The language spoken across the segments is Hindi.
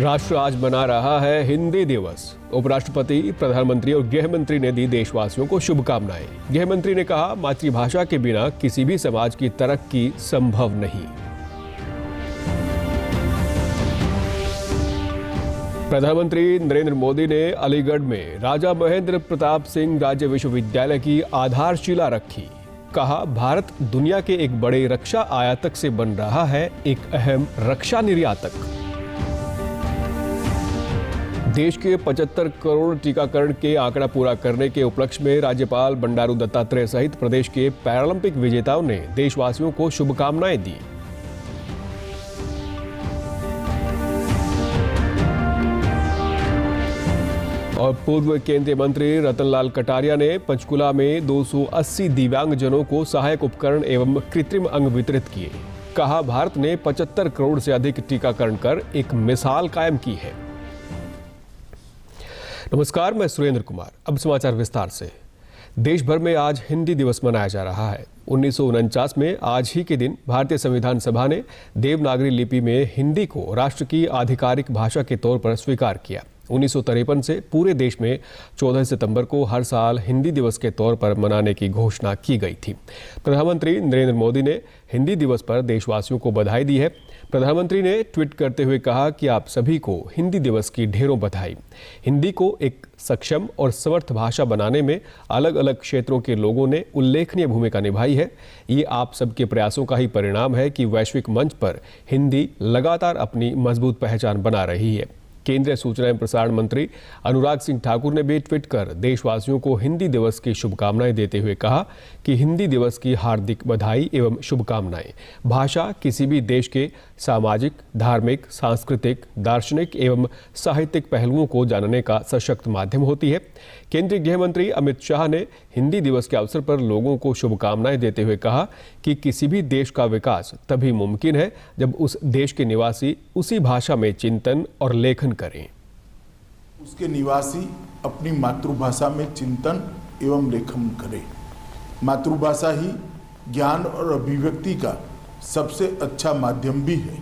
राष्ट्र आज मना रहा है हिंदी दिवस। उपराष्ट्रपति, प्रधानमंत्री और गृह मंत्री ने दी देशवासियों को शुभकामनाएं। गृह मंत्री ने कहा, मातृभाषा के बिना किसी भी समाज की तरक्की संभव नहीं। प्रधानमंत्री नरेंद्र मोदी ने अलीगढ़ में राजा महेंद्र प्रताप सिंह राज्य विश्वविद्यालय की आधारशिला रखी। कहा, भारत दुनिया के एक बड़े रक्षा आयातक से बन रहा है एक अहम रक्षा निर्यातक। देश के 75 करोड़ टीकाकरण के आंकड़ा पूरा करने के उपलक्ष्य में राज्यपाल बंडारू दत्तात्रेय सहित प्रदेश के पैरालंपिक विजेताओं ने देशवासियों को शुभकामनाएं दी। और पूर्व केंद्रीय मंत्री रतनलाल कटारिया ने पंचकुला में 280 दिव्यांगजनों को सहायक उपकरण एवं कृत्रिम अंग वितरित किए। कहा, भारत ने 75 करोड़ से अधिक टीकाकरण कर एक मिसाल कायम की है। नमस्कार, मैं सुरेंद्र कुमार। अब समाचार विस्तार से। देश भर में आज हिंदी दिवस मनाया जा रहा है। 1949 में आज ही के दिन भारतीय संविधान सभा ने देवनागरी लिपि में हिंदी को राष्ट्र की आधिकारिक भाषा के तौर पर स्वीकार किया। 1953 से पूरे देश में 14 सितंबर को हर साल हिंदी दिवस के तौर पर मनाने की घोषणा की गई थी। प्रधानमंत्री नरेंद्र मोदी ने हिंदी दिवस पर देशवासियों को बधाई दी है। प्रधानमंत्री ने ट्वीट करते हुए कहा कि आप सभी को हिंदी दिवस की ढेरों बधाई। हिंदी को एक सक्षम और समर्थ भाषा बनाने में अलग अलग क्षेत्रों के लोगों ने उल्लेखनीय भूमिका निभाई है। ये आप सबके प्रयासों का ही परिणाम है कि वैश्विक मंच पर हिंदी लगातार अपनी मजबूत पहचान बना रही है। केंद्रीय सूचना एवं प्रसारण मंत्री अनुराग सिंह ठाकुर ने भी ट्वीट कर देशवासियों को हिंदी दिवस की शुभकामनाएं देते हुए कहा कि हिंदी दिवस की हार्दिक बधाई एवं शुभकामनाएं। भाषा किसी भी देश के सामाजिक, धार्मिक, सांस्कृतिक, दार्शनिक एवं साहित्यिक पहलुओं को जानने का सशक्त माध्यम होती है। केंद्रीय गृह मंत्री अमित शाह ने हिंदी दिवस के अवसर पर लोगों को शुभकामनाएं देते हुए कहा कि किसी भी देश का विकास तभी मुमकिन है जब उस देश के निवासी उसी भाषा में चिंतन और लेखन करें। उसके निवासी अपनी मातृभाषा में चिंतन एवं लेखन करें। मातृभाषा ही ज्ञान और अभिव्यक्ति का सबसे अच्छा माध्यम भी है।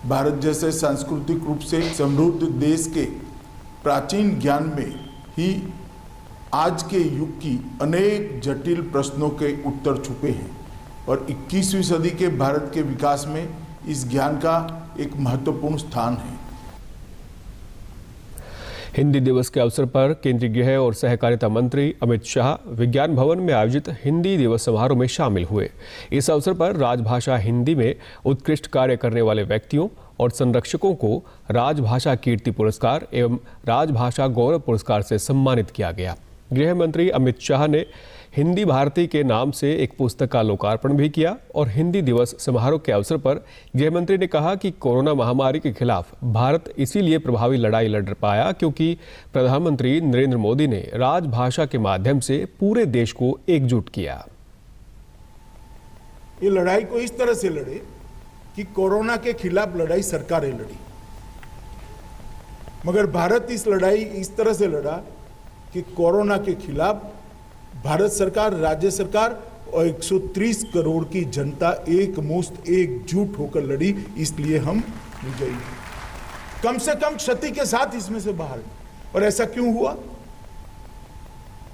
भारत जैसे सांस्कृतिक रूप से समृद्ध देश के प्राचीन ज्ञान में ही आज के युग की अनेक जटिल प्रश्नों के उत्तर छुपे हैं और 21वीं सदी के भारत के विकास में इस ज्ञान का एक महत्वपूर्ण स्थान है। हिंदी दिवस के अवसर पर केंद्रीय गृह और सहकारिता मंत्री अमित शाह विज्ञान भवन में आयोजित हिंदी दिवस समारोह में शामिल हुए। इस अवसर पर राजभाषा हिंदी में उत्कृष्ट कार्य करने वाले व्यक्तियों और संरक्षकों को राजभाषा कीर्ति पुरस्कार एवं राजभाषा गौरव पुरस्कार से सम्मानित किया गया। गृह मंत्री अमित शाह ने हिंदी भारती के नाम से एक पुस्तक का लोकार्पण भी किया और हिंदी दिवस समारोह के अवसर पर गृह मंत्री ने कहा कि कोरोना महामारी के खिलाफ भारत इसीलिए प्रभावी लड़ाई लड़ पाया क्योंकि प्रधानमंत्री नरेंद्र मोदी ने राजभाषा के माध्यम से पूरे देश को एकजुट किया। ये लड़ाई को इस तरह से लड़े कि कोरोना के खिलाफ लड़ाई सरकारें लड़ी, मगर भारत इस लड़ाई इस तरह से लड़ा कि कोरोना के खिलाफ भारत सरकार, राज्य सरकार और 130 करोड़ की जनता एकमुश्त एकजुट होकर लड़ी, इसलिए हम विजयी। कम से कम क्षति के साथ इसमें से बाहर। और ऐसा क्यों हुआ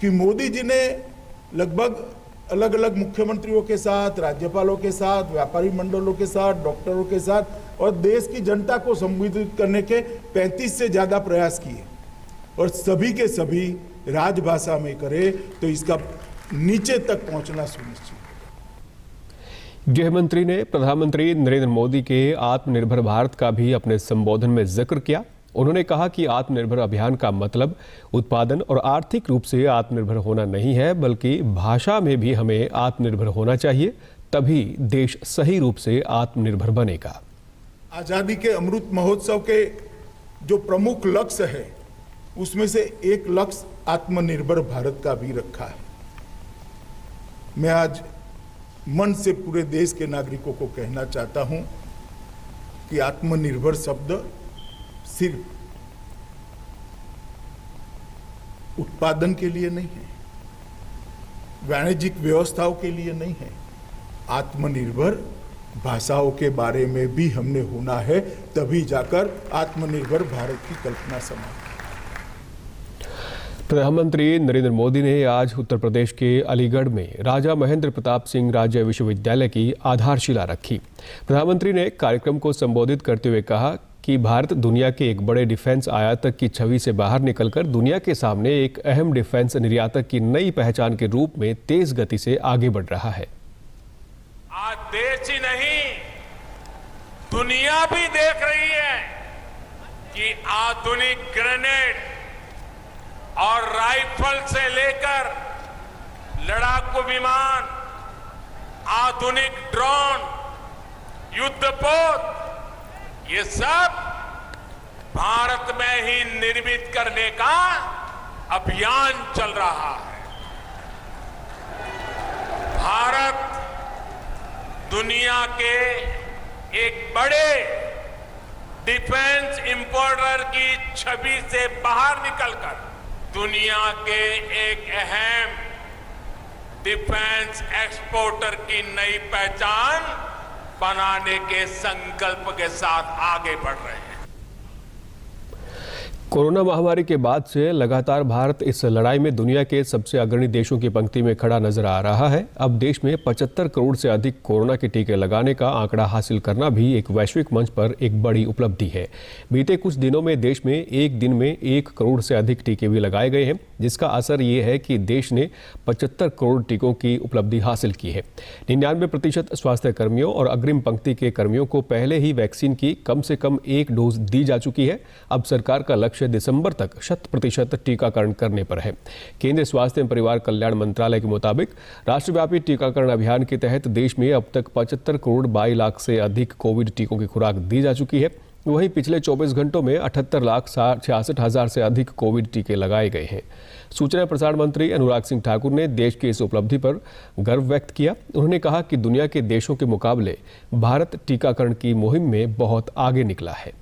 कि मोदी जी ने लगभग अलग अलग मुख्यमंत्रियों के साथ, राज्यपालों के साथ, व्यापारी मंडलों के साथ, डॉक्टरों के साथ और देश की जनता को संबोधित करने के 35 से ज्यादा प्रयास किए और सभी के सभी राजभाषा में करे तो इसका नीचे तक पहुंचना सुनिश्चित। गृह मंत्री ने प्रधानमंत्री नरेंद्र मोदी के आत्मनिर्भर भारत का भी अपने संबोधन में जिक्र किया। उन्होंने कहा कि आत्मनिर्भर अभियान का मतलब उत्पादन और आर्थिक रूप से आत्मनिर्भर होना नहीं है, बल्कि भाषा में भी हमें आत्मनिर्भर होना चाहिए, तभी देश सही रूप से आत्मनिर्भर बनेगा। आजादी के अमृत महोत्सव के जो प्रमुख लक्ष्य है उसमें से एक लक्ष्य आत्मनिर्भर भारत का भी रखा है। मैं आज मन से पूरे देश के नागरिकों को कहना चाहता हूं कि आत्मनिर्भर शब्द सिर्फ उत्पादन के लिए नहीं है, वाणिज्यिक व्यवस्थाओं के लिए नहीं है। आत्मनिर्भर भाषाओं के बारे में भी हमने होना है, तभी जाकर आत्मनिर्भर भारत की कल्पना संभव। प्रधानमंत्री नरेंद्र मोदी ने आज उत्तर प्रदेश के अलीगढ़ में राजा महेंद्र प्रताप सिंह राज्य विश्वविद्यालय की आधारशिला रखी। प्रधानमंत्री ने कार्यक्रम को संबोधित करते हुए कहा कि भारत दुनिया के एक बड़े डिफेंस आयातक की छवि से बाहर निकलकर दुनिया के सामने एक अहम डिफेंस निर्यातक की नई पहचान के रूप में तेज गति से आगे बढ़ रहा है। आज देश ही नहीं, दुनिया भी देख रही है कि आधुनिक ग्रेनेड और राइफल से लेकर लड़ाकू विमान, आधुनिक ड्रोन, युद्धपोत, ये सब भारत में ही निर्मित करने का अभियान चल रहा है। भारत दुनिया के एक बड़े डिफेंस इंपोर्टर की छवि से बाहर निकलकर दुनिया के एक अहम डिफेंस एक्सपोर्टर की नई पहचान बनाने के संकल्प के साथ आगे बढ़ रहे हैं। कोरोना महामारी के बाद से लगातार भारत इस लड़ाई में दुनिया के सबसे अग्रणी देशों की पंक्ति में खड़ा नजर आ रहा है। अब देश में 75 करोड़ से अधिक कोरोना के टीके लगाने का आंकड़ा हासिल करना भी एक वैश्विक मंच पर एक बड़ी उपलब्धि है। बीते कुछ दिनों में देश में एक दिन में 1 करोड़ से अधिक टीके भी लगाए गए हैं, जिसका असर ये है कि देश ने 75 करोड़ टीकों की उपलब्धि हासिल की है। 99% स्वास्थ्य कर्मियों और अग्रिम पंक्ति के कर्मियों को पहले ही वैक्सीन की कम से कम 1 डोज दी जा चुकी है। अब सरकार का लक्ष्य दिसंबर तक 100% टीकाकरण करने पर है। केंद्रीय स्वास्थ्य एवं परिवार कल्याण मंत्रालय के मुताबिक राष्ट्रव्यापी टीकाकरण अभियान के तहत देश में अब तक 75 करोड़ 22 लाख से अधिक कोविड टीकों की खुराक दी जा चुकी है। वहीं पिछले 24 घंटों में 78,66,000 से अधिक कोविड टीके लगाए गए हैं। सूचना प्रसारण मंत्री अनुराग सिंह ठाकुर ने देश की इस उपलब्धि पर गर्व व्यक्त किया। उन्होंने कहा कि दुनिया के देशों के मुकाबले भारत टीकाकरण की मुहिम में बहुत आगे निकला है।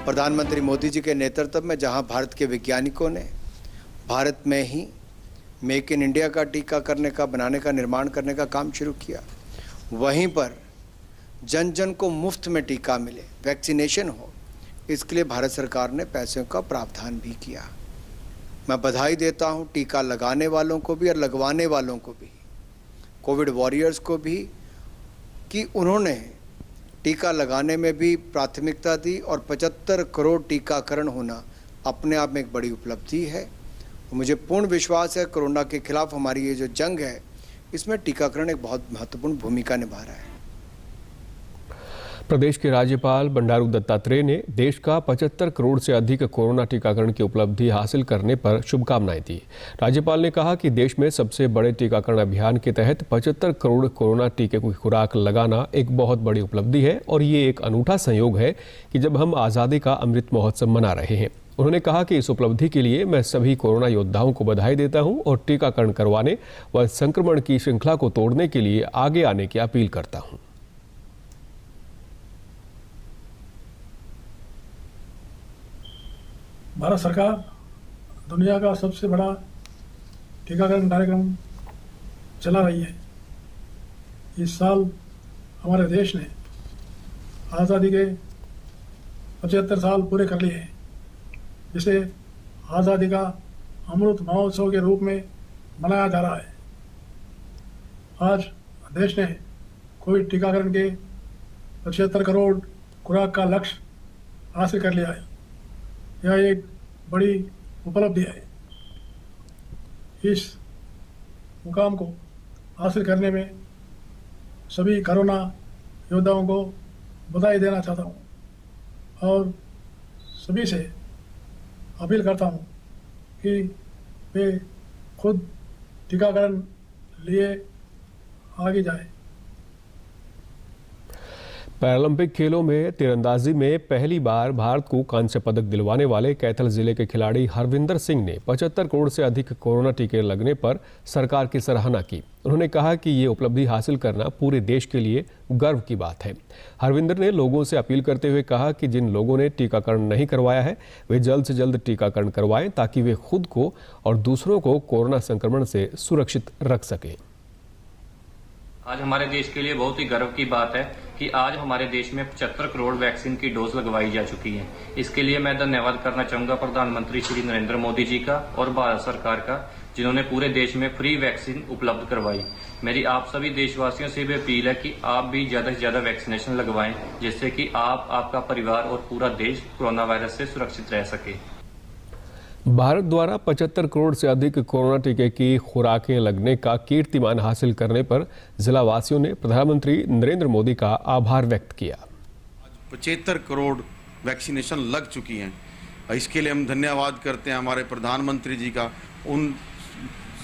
प्रधानमंत्री मोदी जी के नेतृत्व में जहां भारत के वैज्ञानिकों ने भारत में ही मेक इन इंडिया का टीका करने का, बनाने का, निर्माण करने का काम शुरू किया, वहीं पर जन जन को मुफ्त में टीका मिले, वैक्सीनेशन हो, इसके लिए भारत सरकार ने पैसों का प्रावधान भी किया। मैं बधाई देता हूं टीका लगाने वालों को भी और लगवाने वालों को भी, कोविड वॉरियर्स को भी, कि उन्होंने टीका लगाने में भी प्राथमिकता दी और 75 करोड़ टीकाकरण होना अपने आप में एक बड़ी उपलब्धि है। मुझे पूर्ण विश्वास है कोरोना के खिलाफ हमारी ये जो जंग है, इसमें टीकाकरण एक बहुत महत्वपूर्ण भूमिका निभा रहा है। प्रदेश के राज्यपाल बंडारू दत्तात्रेय ने देश का 75 करोड़ से अधिक कोरोना टीकाकरण की उपलब्धि हासिल करने पर शुभकामनाएं दी। राज्यपाल ने कहा कि देश में सबसे बड़े टीकाकरण अभियान के तहत 75 करोड़ कोरोना टीके की खुराक लगाना एक बहुत बड़ी उपलब्धि है और ये एक अनूठा संयोग है कि जब हम आज़ादी का अमृत महोत्सव मना रहे हैं। उन्होंने कहा कि इस उपलब्धि के लिए मैं सभी कोरोना योद्धाओं को बधाई देता हूं और टीकाकरण करवाने व संक्रमण की श्रृंखला को तोड़ने के लिए आगे आने की अपील करता हूं। भारत सरकार दुनिया का सबसे बड़ा टीकाकरण कार्यक्रम चला रही है। इस साल हमारे देश ने आज़ादी के 75 साल पूरे कर लिए हैं, जिसे आज़ादी का अमृत महोत्सव के रूप में मनाया जा रहा है। आज देश ने कोविड टीकाकरण के 75 करोड़ खुराक का लक्ष्य हासिल कर लिया है। यह एक बड़ी उपलब्धि है। इस मुकाम को हासिल करने में सभी कोरोना योद्धाओं को बधाई देना चाहता हूं और सभी से अपील करता हूं कि वे खुद टीकाकरण लिए आगे जाए। पैरालंपिक खेलों में तीरंदाजी में पहली बार भारत को कांस्य पदक दिलवाने वाले कैथल जिले के खिलाड़ी हरविंदर सिंह ने 75 करोड़ से अधिक कोरोना टीके लगने पर सरकार की सराहना की। उन्होंने कहा कि ये उपलब्धि हासिल करना पूरे देश के लिए गर्व की बात है। हरविंदर ने लोगों से अपील करते हुए कहा कि जिन लोगों ने टीकाकरण नहीं करवाया है वे जल्द से जल्द टीकाकरण करवाएं ताकि वे खुद को और दूसरों को कोरोना संक्रमण से सुरक्षित रख सकें। आज हमारे देश के लिए बहुत ही गर्व की बात है कि आज हमारे देश में 75 करोड़ वैक्सीन की डोज लगवाई जा चुकी है। इसके लिए मैं धन्यवाद करना चाहूँगा प्रधानमंत्री श्री नरेंद्र मोदी जी का और भारत सरकार का, जिन्होंने पूरे देश में फ्री वैक्सीन उपलब्ध करवाई। मेरी आप सभी देशवासियों से भी अपील है कि आप भी ज़्यादा से ज़्यादा वैक्सीनेशन लगवाएं, जिससे कि आप, आपका परिवार और पूरा देश कोरोना वायरस से सुरक्षित रह सके। भारत द्वारा 75 करोड़ से अधिक कोरोना टीके की खुराकें लगने का कीर्तिमान हासिल करने पर जिलावासियों ने प्रधानमंत्री नरेंद्र मोदी का आभार व्यक्त किया। 75 करोड़ वैक्सीनेशन लग चुकी हैं। इसके लिए हम धन्यवाद करते हैं हमारे प्रधानमंत्री जी का, उन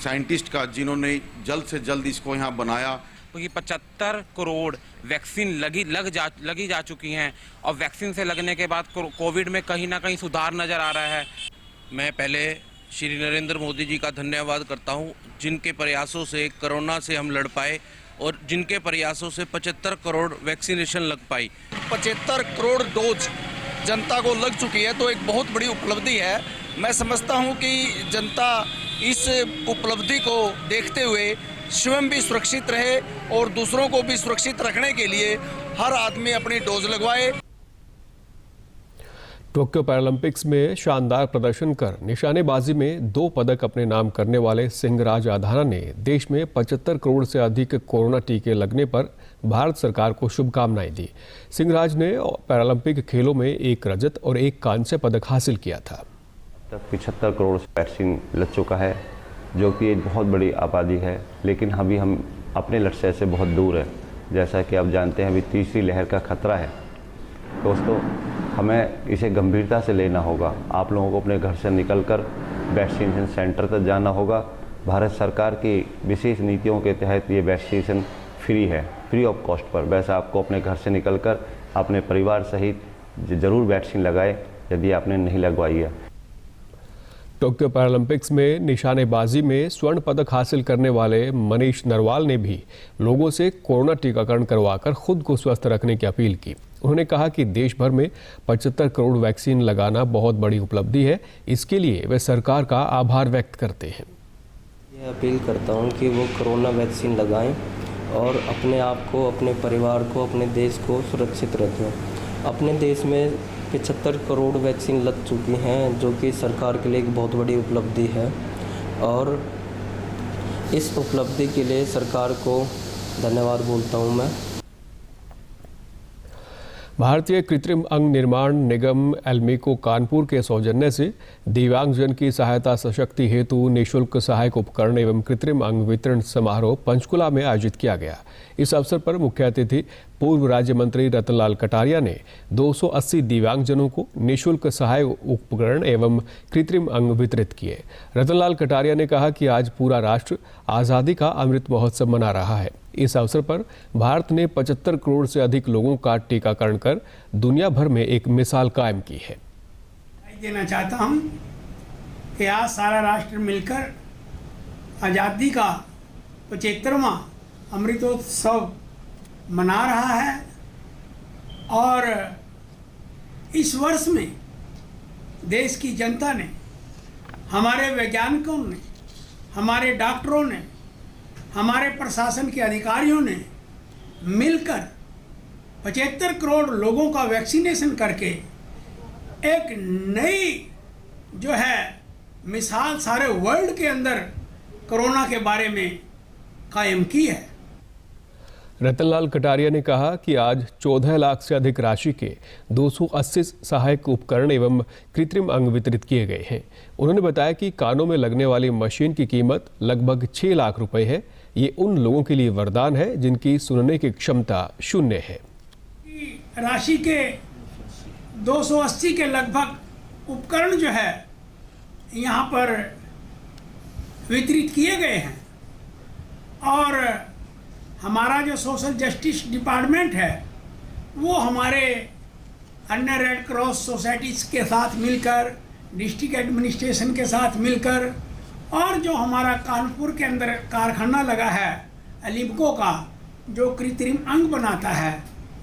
साइंटिस्ट का जिन्होंने जल्द से जल्द इसको यहाँ बनाया। क्योंकि 75 करोड़ वैक्सीन लगी जा चुकी हैं और वैक्सीन से लगने के बाद कोविड में कहीं ना कहीं सुधार नज़र आ रहा है। मैं पहले श्री नरेंद्र मोदी जी का धन्यवाद करता हूं, जिनके प्रयासों से कोरोना से हम लड़ पाए और जिनके प्रयासों से 75 करोड़ वैक्सीनेशन लग पाई। 75 करोड़ डोज जनता को लग चुकी है तो एक बहुत बड़ी उपलब्धि है। मैं समझता हूं कि जनता इस उपलब्धि को देखते हुए स्वयं भी सुरक्षित रहे और दूसरों को भी सुरक्षित रखने के लिए हर आदमी अपनी डोज लगवाए। टोक्यो पैरालंपिक्स में शानदार प्रदर्शन कर निशानेबाजी में 2 पदक अपने नाम करने वाले सिंहराज आधाना ने देश में 75 करोड़ से अधिक कोरोना टीके लगने पर भारत सरकार को शुभकामनाएं दी। सिंहराज ने पैरालंपिक खेलों में 1 रजत और 1 कांस्य पदक हासिल किया था। 75 करोड़ वैक्सीन लग चुका है, जो कि एक बहुत बड़ी आबादी है, लेकिन अभी हम अपने लक्ष्य से बहुत दूर है। जैसा कि आप जानते हैं, अभी तीसरी लहर का खतरा है। दोस्तों, हमें इसे गंभीरता से लेना होगा। आप लोगों को अपने घर से निकलकर वैक्सीनेशन सेंटर तक जाना होगा। भारत सरकार की विशेष नीतियों के तहत ये वैक्सीनेशन फ्री है, फ्री ऑफ कॉस्ट पर। वैसे आपको अपने घर से निकलकर अपने परिवार सहित ज़रूर वैक्सीन लगाएं यदि आपने नहीं लगवाई है। टोक्यो पैरालंपिक्स में निशानेबाजी में स्वर्ण पदक हासिल करने वाले मनीष नरवाल ने भी लोगों से कोरोना टीकाकरण करवाकर खुद को स्वस्थ रखने की अपील की। उन्होंने कहा कि देश भर में 75 करोड़ वैक्सीन लगाना बहुत बड़ी उपलब्धि है। इसके लिए वे सरकार का आभार व्यक्त करते हैं। यह अपील करता हूं कि वो कोरोना वैक्सीन लगाएं और अपने आप को, अपने परिवार को, अपने देश को सुरक्षित रखें। अपने देश में 75 करोड़ वैक्सीन लग चुकी हैं, जो कि सरकार के लिए एक बहुत बड़ी उपलब्धि है और इस उपलब्धि के लिए सरकार को धन्यवाद बोलता हूं मैं। भारतीय कृत्रिम अंग निर्माण निगम एल्मिको कानपुर के सौजन्य से दिव्यांगजन की सहायता सशक्ति हेतु निःशुल्क सहायक उपकरण एवं कृत्रिम अंग वितरण समारोह पंचकुला में आयोजित किया गया। इस अवसर पर मुख्य अतिथि पूर्व राज्य मंत्री रतनलाल कटारिया ने 280 दिव्यांगजनों को निःशुल्क सहायक उपकरण एवं कृत्रिम अंग वितरित किए। रतनलाल कटारिया ने कहा कि आज पूरा राष्ट्र आज़ादी का अमृत महोत्सव मना रहा है। इस अवसर पर भारत ने 75 करोड़ से अधिक लोगों का टीकाकरण कर दुनिया भर में एक मिसाल कायम की है। देना चाहता हूं कि आज सारा राष्ट्र मिलकर आज़ादी का 75वां अमृतोत्सव मना रहा है और इस वर्ष में देश की जनता ने, हमारे वैज्ञानिकों ने, हमारे डॉक्टरों ने, हमारे प्रशासन के अधिकारियों ने मिलकर 75 करोड़ लोगों का वैक्सीनेशन करके एक नई जो है मिसाल सारे वर्ल्ड के अंदर कोरोना के बारे में कायम की है। रतनलाल कटारिया ने कहा कि आज 14 लाख से अधिक राशि के 280 सहायक उपकरण एवं कृत्रिम अंग वितरित किए गए हैं। उन्होंने बताया कि कानों में लगने वाली मशीन की कीमत लगभग 6 लाख रुपए है। ये उन लोगों के लिए वरदान है जिनकी सुनने की क्षमता शून्य है। राशि के 280 के लगभग उपकरण जो है यहाँ पर वितरित किए गए हैं और हमारा जो सोशल जस्टिस डिपार्टमेंट है वो हमारे अन्य रेड क्रॉस सोसाइटीज़ के साथ मिलकर, डिस्ट्रिक्ट एडमिनिस्ट्रेशन के साथ मिलकर, और जो हमारा कानपुर के अंदर कारखाना लगा है एलिम्को का, जो कृत्रिम अंग बनाता है,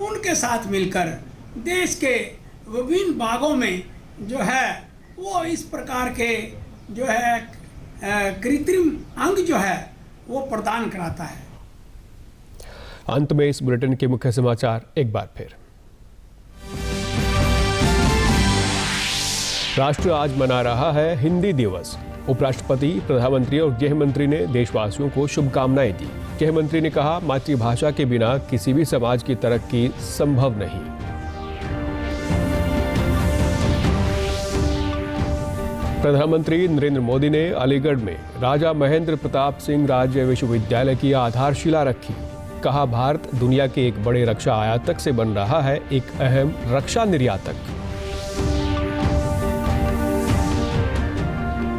उनके साथ मिलकर देश के विभिन्न भागों में जो है वो इस प्रकार के जो है कृत्रिम अंग जो है वो प्रदान कराता है। अंत में इस बुलेटिन के मुख्य समाचार एक बार फिर। राष्ट्र आज मना रहा है हिंदी दिवस। उपराष्ट्रपति, प्रधानमंत्री और गृह मंत्री ने देशवासियों को शुभकामनाएं दी। गृह मंत्री ने कहा, मातृभाषा के बिना किसी भी समाज की तरक्की संभव नहीं। प्रधानमंत्री नरेंद्र मोदी ने अलीगढ़ में राजा महेंद्र प्रताप सिंह राज्य विश्वविद्यालय की आधारशिला रखी। कहा, भारत दुनिया के एक बड़े रक्षा आयातक से बन रहा है एक अहम रक्षा निर्यातक।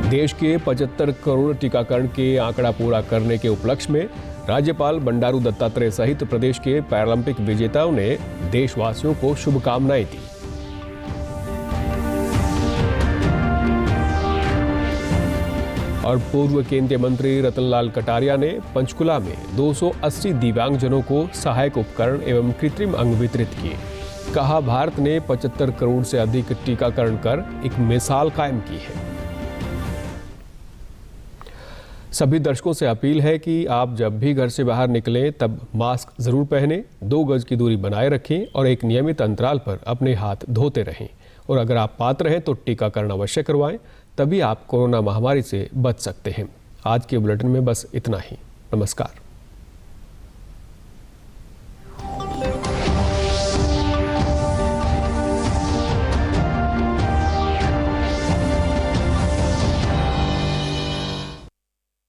देश के 75 करोड़ टीकाकरण के आंकड़ा पूरा करने के उपलक्ष्य में राज्यपाल बंडारू दत्तात्रेय सहित प्रदेश के पैरालंपिक विजेताओं ने देशवासियों को शुभकामनाएं दी। और पूर्व केंद्रीय मंत्री रतनलाल कटारिया ने पंचकुला में 280 दिव्यांगजनों को सहायक उपकरण एवं कृत्रिम अंग वितरित किए। कहा, भारत ने 75 करोड़ से अधिक टीकाकरण कर एक मिसाल कायम की है। सभी दर्शकों से अपील है कि आप जब भी घर से बाहर निकलें तब मास्क जरूर पहनें, 2 गज की दूरी बनाए रखें और एक नियमित अंतराल पर अपने हाथ धोते रहें। और अगर आप पात्र हैं तो टीकाकरण अवश्य करवाएं, तभी आप कोरोना महामारी से बच सकते हैं। आज के बुलेटिन में बस इतना ही। नमस्कार।